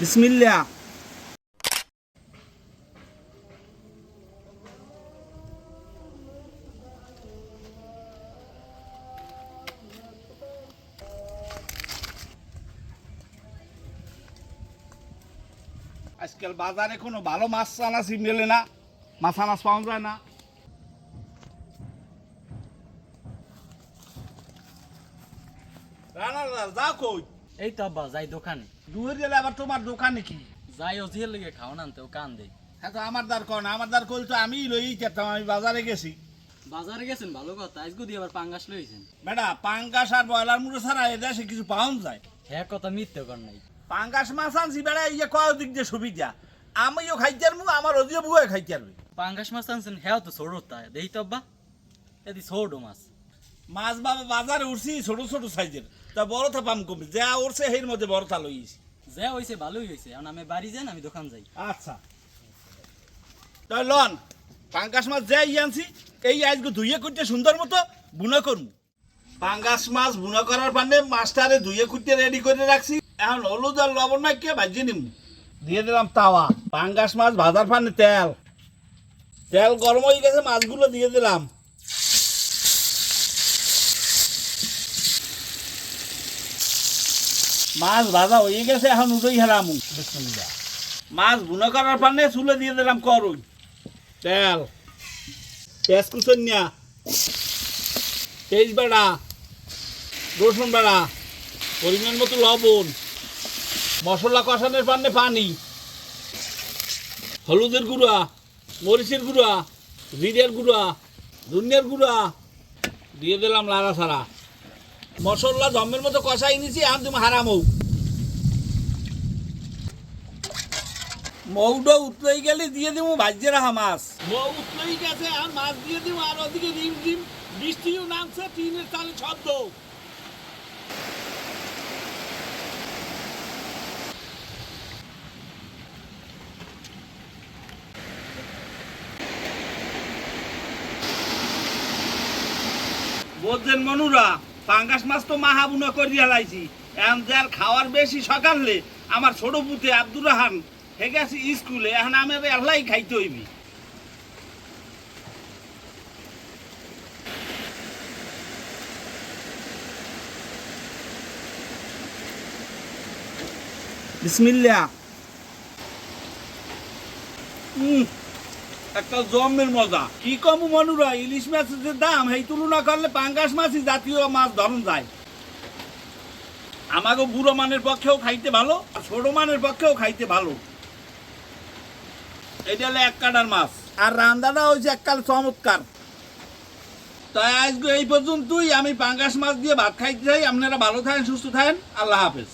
বিসমিল্লাহ। আজকাল বাজারে কোনো ভালো মাছ আনাছি মেলে না, মাছ আনাজ পাওয়া যায় না। রানাদার যা কই? এই তো আব্বা যাই দোকানে। দুয়ের গেলে আবার তোমার দোকানে কি? যাই অজিয়ার লেগে খাও না তো কান দেই। হ্যাঁ, তো আমার দ্বার কর না, আমার দ্বার কইল তো আমি লই যেতাম, আমি বাজারে গেছি। বাজারে গেছেন ভালো কথা, আজকে দিয়ে আবার পাঙ্গাস লইছেন। বেটা পাঙ্গাস আর ব্রয়লার মুড়ো ছাড়া এ দেশে কিছু পাওয়া যায়? হ্যাঁ কথা মিথ্যে কর নাই। পাঙ্গাস মাছ আনছি বেড়া, এই যে কয় দিক দিয়ে সুবিধা, আমিও খাইতে পারবো, আমার ওদিকে বুয়ে খাইতে পারবে। পাঙ্গাস মাছ আনছেন হ্যাঁ তো ছোট তাই দেই তো আব্বা, এদি ছোট মাছ। মাছ বাবা বাজারে উঠছি ছোট ছোট সাইজের, তা বড় থা পাম কমে যা উঠছে এর মধ্যে বড় থা লইছি। যা হইছে ভালোই হইছে, এখন আমি বাড়ি যান, আমি দোকান যাই। আচ্ছা তাই লন, পাঙ্গাস মাছ যাই আনছি, এই আজকে ধুইয়ে করতে সুন্দর মতো বুনা করবো। পাঙ্গাস মাছ বুনা করার পান্ডে মাছটারে ধুইয়ে কুটতে রেডি করে রাখছি, এখন হলুদ আর লবণ না কে ভাজিয়ে নিম। দিয়ে দিলাম তাওয়া, পাঙ্গাস মাছ ভাজার পান্ডে তেল, তেল গরম হয়ে গেছে, মাছগুলো দিয়ে দিলাম। মাছ ভাজা হয়ে গেছে, এখন উঠেই হেলাম। মাছ বুনা করার পান্ডে চুলে দিয়ে দিলাম করুন তেল, পেঁয়াজ কুচন্যা, তেজ বেড়া, রসুন বেড়া, পরিমাণ মতো লবণ, মশলা কষানোর পান্নে পানি, হলুদের গুঁড়া, মরিচের গুঁড়া, জিরের গুঁড়া, ধনিয়ার গুঁড়া দিয়ে দিলাম লাড়া ছাড়া। মশলা জমের মতো কষাই নিছি, এখন তুমি হারা মৌটা উতলেই গেলে দিয়ে দিব ভাজিয়ে রাখা মাছ। মৌ উতলেই গেছে, আর মাছ দিয়ে দিব, আর ওদিকে রিম রিম বৃষ্টিও নামছে, টিনের চালে শব্দ। বোঝেন মনুরা, পাঙ্গাস মাছ তো মাহাবুনা করিয়া লাইছি, এখন যার খাওয়ার বেশি সকালে আমার ছোট পুতে আব্দুর রহান হে গেছে স্কুলে, এখন আমি আল্লাহ খাইতে হইবি। বিসমিল্লাহ। একটা জমের মজা, কি কম মনুরা, ইলিশ মাছের যে দাম এই তুলনা করলে পাঙ্গাস মাছই জাতীয় মাছ ধরন যায়। আমাকে বুড়ো মানের পক্ষেও খাইতে ভালো, ছোট মানের পক্ষেও খাইতে ভালো। এটা হলো এক কাটার মাছ, আর রান্নাটা হয়েছে এককাল চমৎকার। তাই আজকে এই পর্যন্তই, আমি পাঙ্গাস মাছ দিয়ে ভাত খাইতে চাই। আপনারা ভালো থাকেন, সুস্থ থাকেন, আল্লাহ হাফেজ।